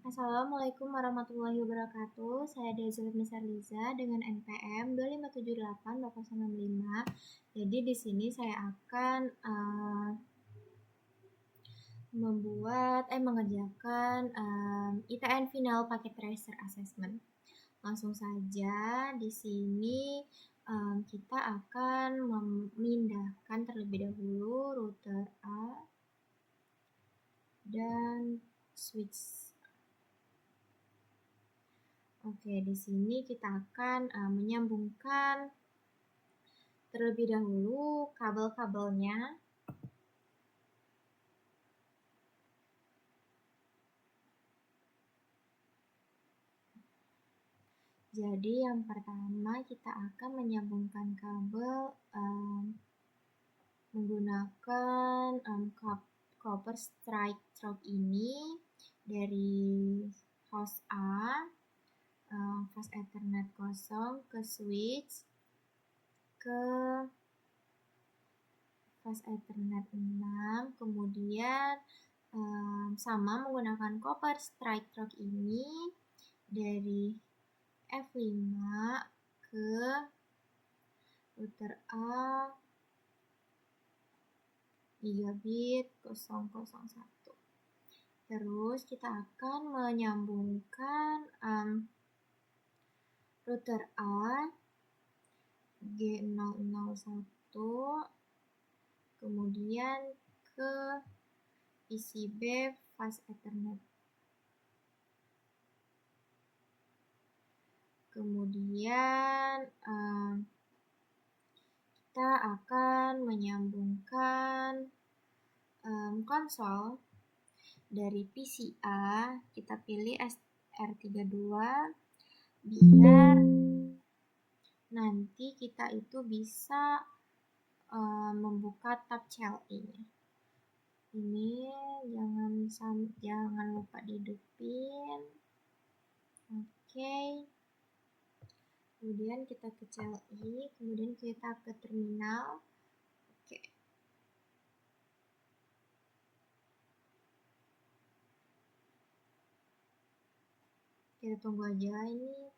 Assalamualaikum warahmatullahi wabarakatuh. Saya Dezul Nisa Liza dengan NPM 2578-85. Jadi di sini saya akan mengerjakan ITN Final Paket Tracer Assessment. Langsung saja di sini kita akan memindahkan terlebih dahulu router A dan switch. Oke, di sini kita akan menyambungkan terlebih dahulu kabel-kabelnya. Jadi yang pertama kita akan menyambungkan kabel menggunakan copper strike ini dari host A, fast Ethernet 0 ke switch, ke fast Ethernet 6, kemudian sama menggunakan copper strike ini dari F5 ke router A gigabit 001. Terus kita akan menyambungkan router A G001 kemudian ke PCB fast Ethernet. Kemudian kita akan menyambungkan konsol dari PCA, kita pilih SR32 biar nanti kita itu bisa membuka tab CLI-nya. Ini jangan lupa dihidupin. Oke. Kemudian kita ke CLI, kemudian kita ke terminal. Oke. Kita tunggu aja ini.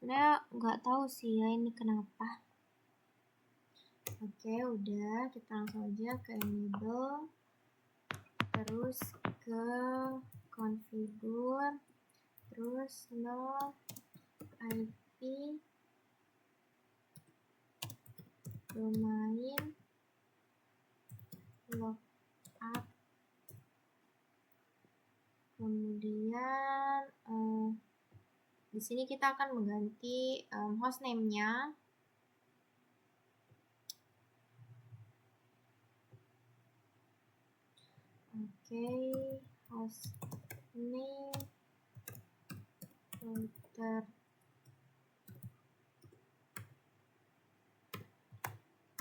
Sebenarnya nggak tahu sih ya ini kenapa. Oke, udah, kita langsung aja ke enable, terus ke configure, terus no IP domain lookup, kemudian di sini kita akan mengganti hostname-nya. Oke, hostname router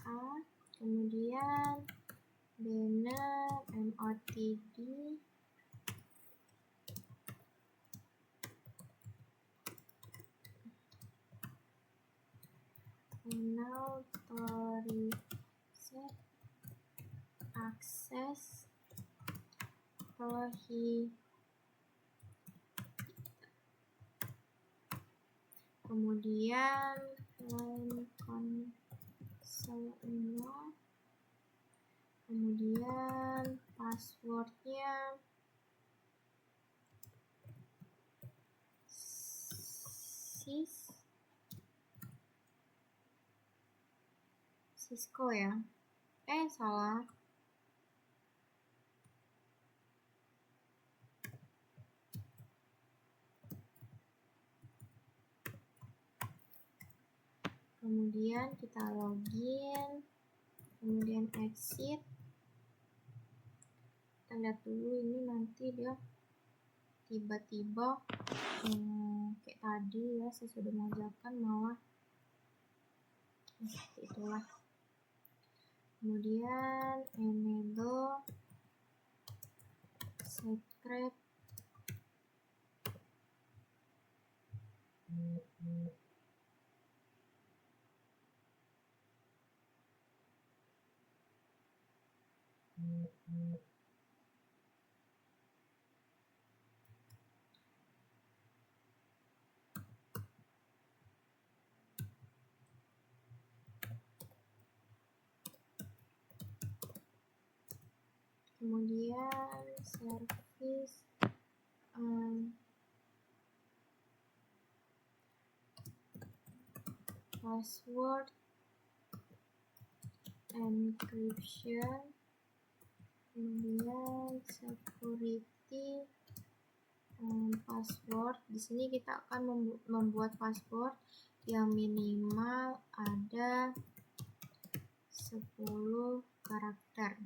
A, kemudian banner MOTD, now set access prohibit. Kemudian line console nya, kemudian passwordnya Cisco ya. Salah. Kemudian kita login, kemudian exit. Kita lihat dulu ini nanti dia tiba-tiba kayak tadi ya, saya sudah mengajarkan malah seperti itulah. Kemudian enable secret, kemudian service password encryption, kemudian security password. Di sini kita akan membuat password yang minimal ada 10 karakter.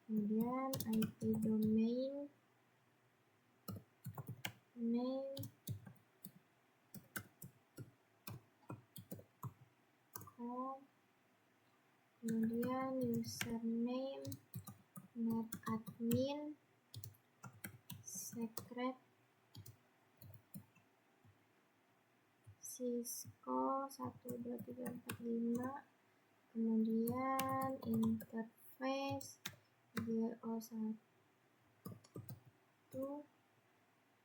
Kemudian IP domain name, kemudian username netadmin, secret Cisco 12345, kemudian interface GO1,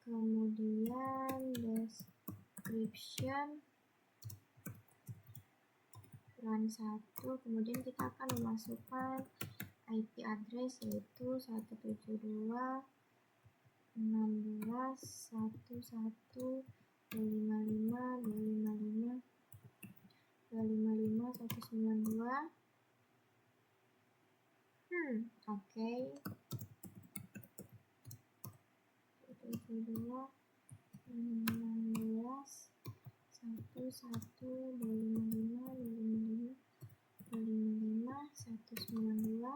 kemudian description run 1, kemudian kita akan memasukkan IP address yaitu 172.16.155.255.255.192. Oke. 192.16.155.255.192,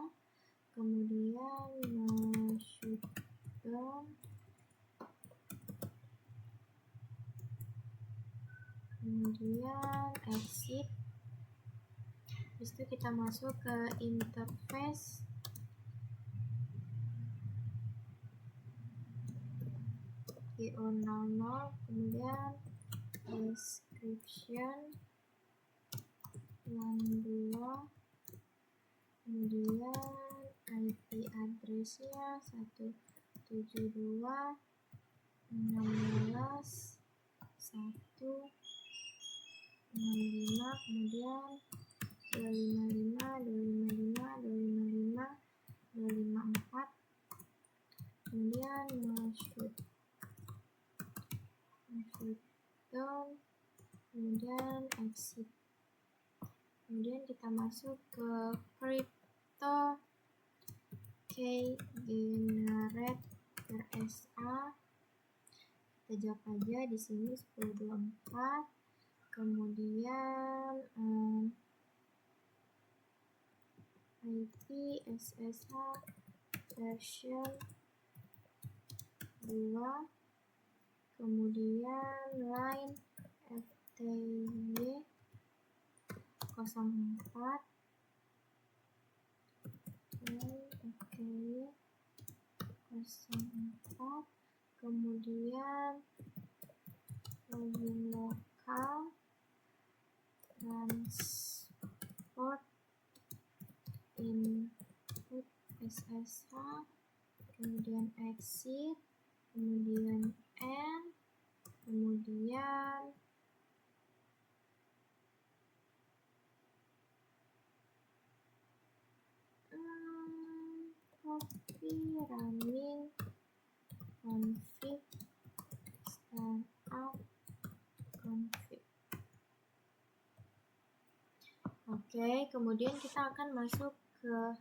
kemudian shutdown, kemudian exit. Habis itu kita masuk ke interface, GO00, kemudian description 12, kemudian IP address-nya 172.16.165, kemudian 255.255.255.254, kemudian shutdown, kemudian exit. Kemudian kita masuk ke crypto key generate RSA. Kita jawab aja di sini 1024. Kemudian IP SSH version 2, kemudian line FTY 04, FTY 04, kemudian login lokal, transport input SSH, kemudian exit, kemudian end, kemudian copy running config startup config. Oke, kemudian kita akan masuk ke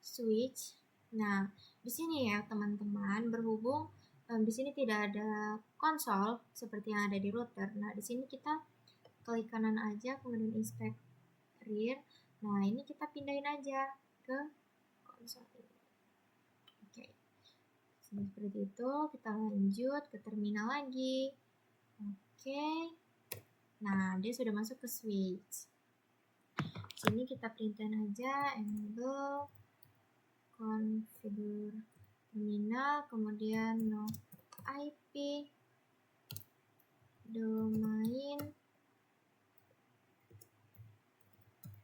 switch. Nah, di sini ya teman-teman, berhubung di sini tidak ada konsol seperti yang ada di router. Nah, di sini kita klik kanan aja, kemudian inspect rear. Nah, ini kita pindahin aja ke konsol ini. Oke, seperti itu. Kita lanjut ke terminal lagi. Oke, nah dia sudah masuk ke switch. Sini kita printin aja enable configure terminal, kemudian no IP domain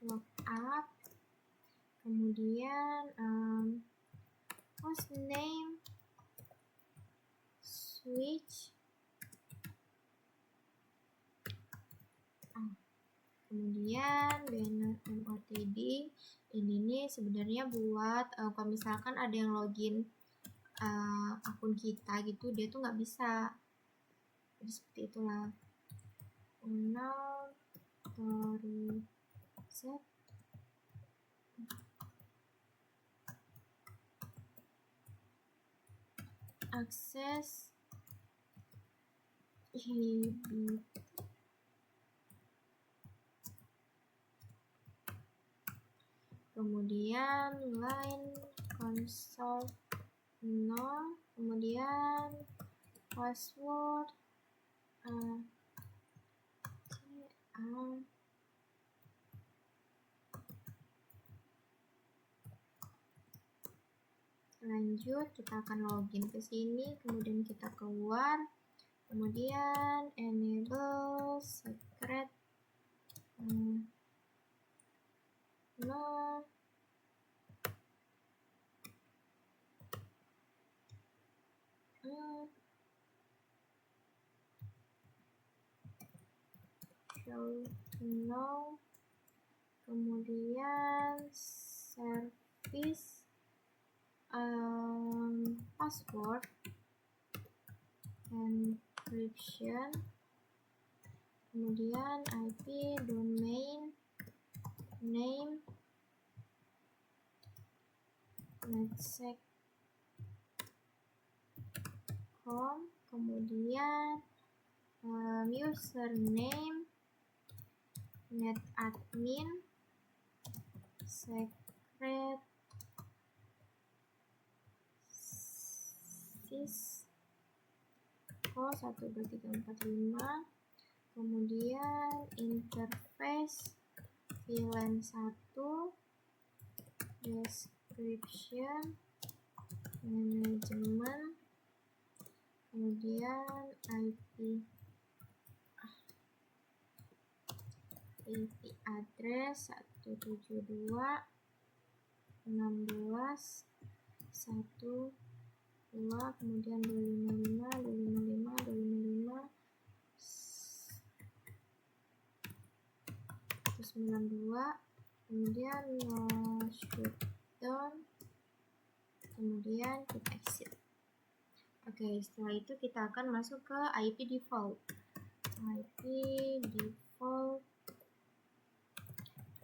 lookup, kemudian hostname switch, kemudian kemudian banner MOTD ini nih sebenarnya buat kalau misalkan ada yang login akun kita gitu, dia tuh nggak bisa. Jadi seperti itulah. Now set akses kemudian line console 0, kemudian password lanjut, kita akan login ke sini, kemudian kita keluar, kemudian enable secret no show no, kemudian service password encryption, kemudian IP domain name netsec.com, kemudian username netadmin secret sys 1 2 3 4 5, kemudian interface VLAN 1, description management, kemudian IP address 172.16.1.2, kemudian 255.255.255.192, kemudian shutdown, kemudian kita exit. Oke, setelah itu kita akan masuk ke IP default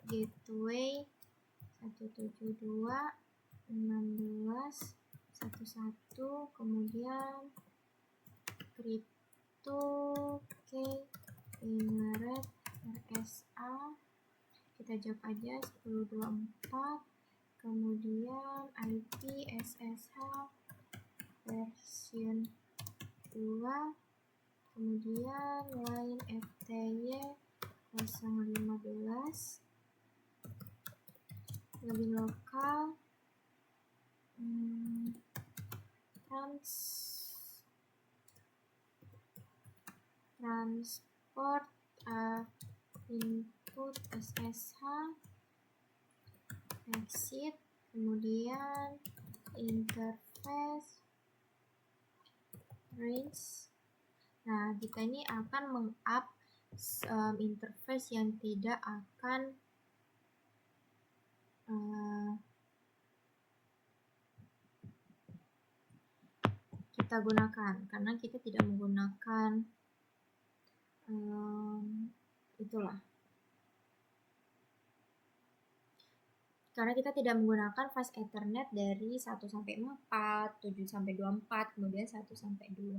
gateway 172.16.1.1, kemudian crypto key enumerate RSA, kita jawab aja 1024, kemudian IP SSH version 2, kemudian line FTY 015, login lokal, transport input SSH, exit, kemudian interface range. Nah, kita ini akan meng-up interface yang tidak akan kita gunakan karena kita tidak menggunakan karena kita tidak menggunakan fast Ethernet dari 1 sampai 4, 7 sampai 24, kemudian 1 sampai 2.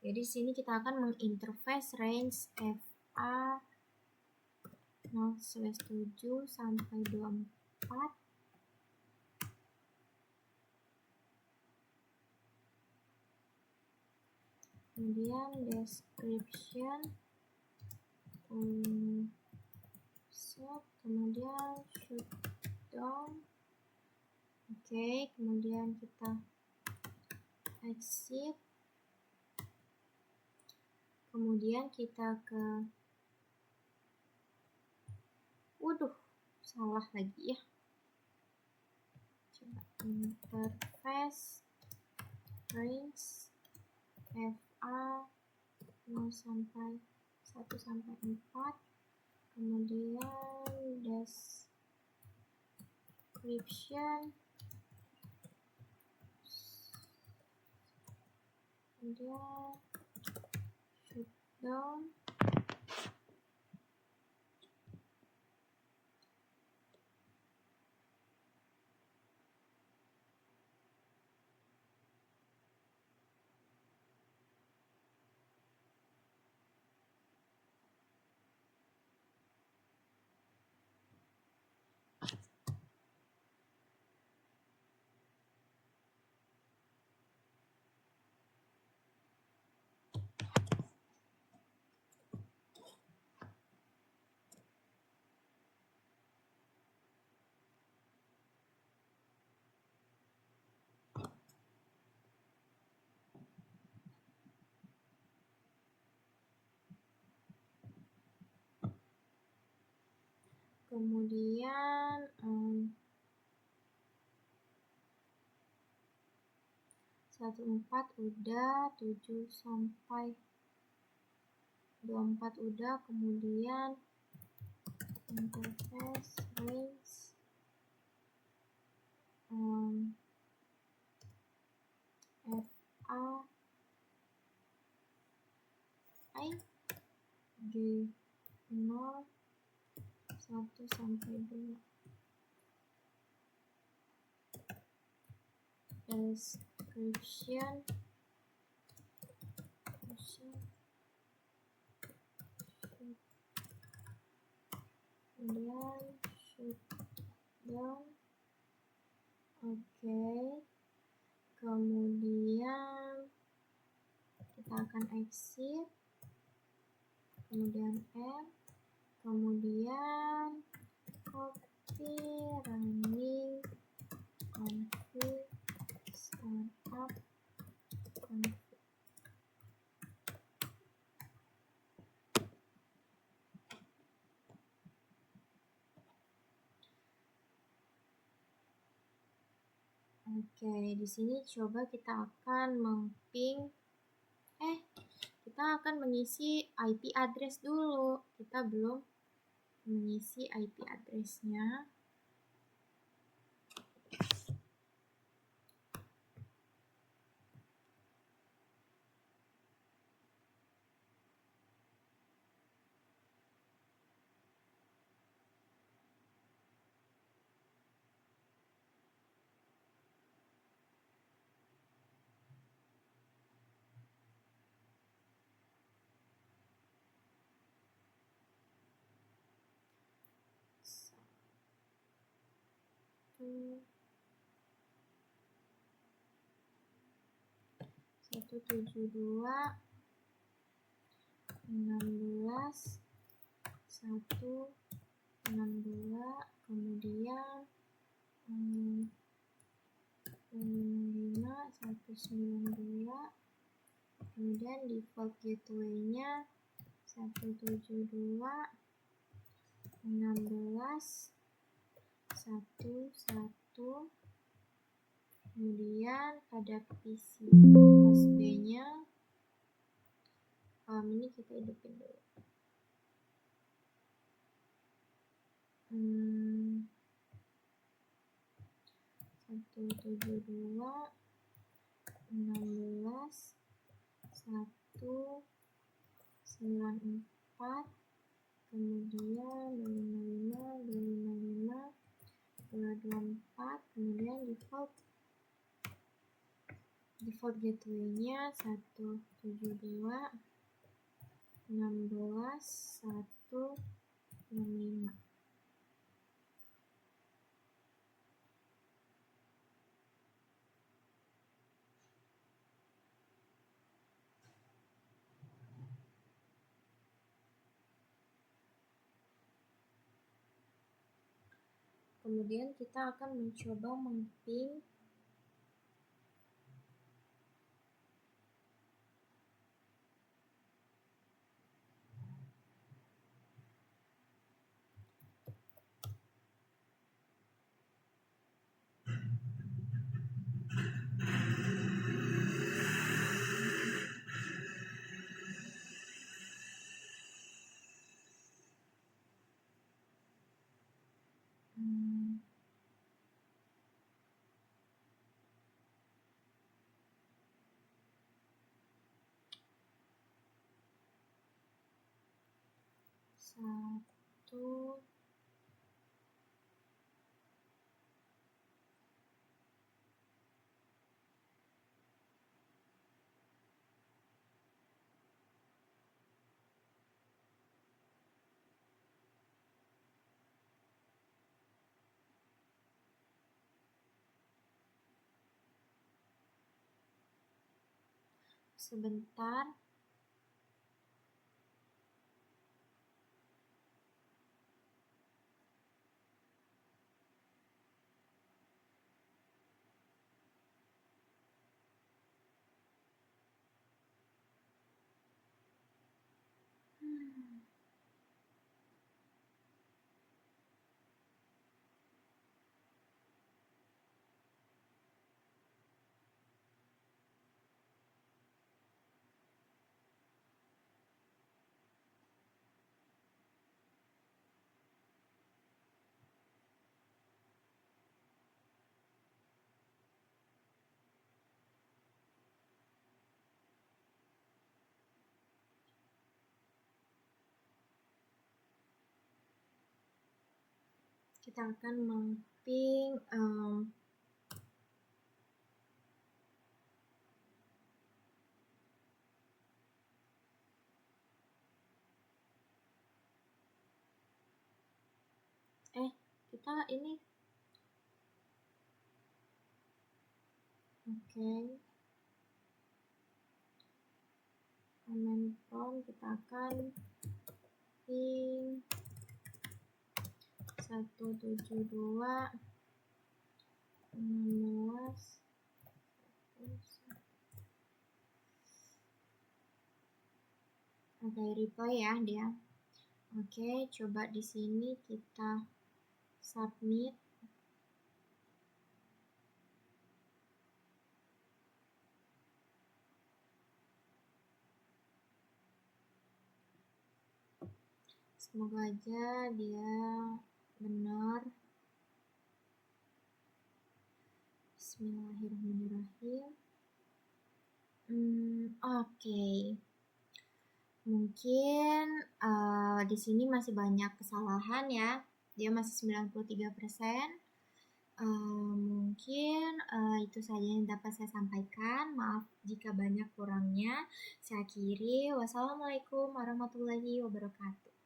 Jadi di sini kita akan menginterface range FA 0/7 sampai 24. Kemudian description set, kemudian shutdown. Oke, kemudian kita exit, kemudian kita ke salah lagi ya, coba interface range FA 0 sampai 1 sampai 4, kemudian description, kemudian shutdown, kemudian 14 udah, 7 sampai 24 udah, kemudian interface range FA I G 0 1 sampai 2. Description, kemudian shutdown. Oke, kemudian kita akan exit, kemudian N, kemudian copy running config startup config. Oke, di sini coba kita akan kita akan mengisi IP address dulu. Kita belum mengisi IP address-nya. Satu 72 16 1 62, kemudian 55 192, kemudian default gateway-nya 172 16 11, kemudian pada PC host B-nya ini kita hidupin dulu. 172 16 194, kemudian 255 224, kemudian default gateway-nya 172 16 165. Kemudian kita akan mencoba meng-ping 1 sebentar. Kita akan mapping kita ini command prompt kita akan ping 172 16 Oke, reply ya dia. Oke, coba di sini kita submit. Semoga aja dia benar. Bismillahirrahmanirrahim. Oke. Mungkin di sini masih banyak kesalahan ya. Dia masih 93%. Mungkin itu saja yang dapat saya sampaikan. Maaf jika banyak kurangnya. Saya akhiri. Wassalamualaikum warahmatullahi wabarakatuh.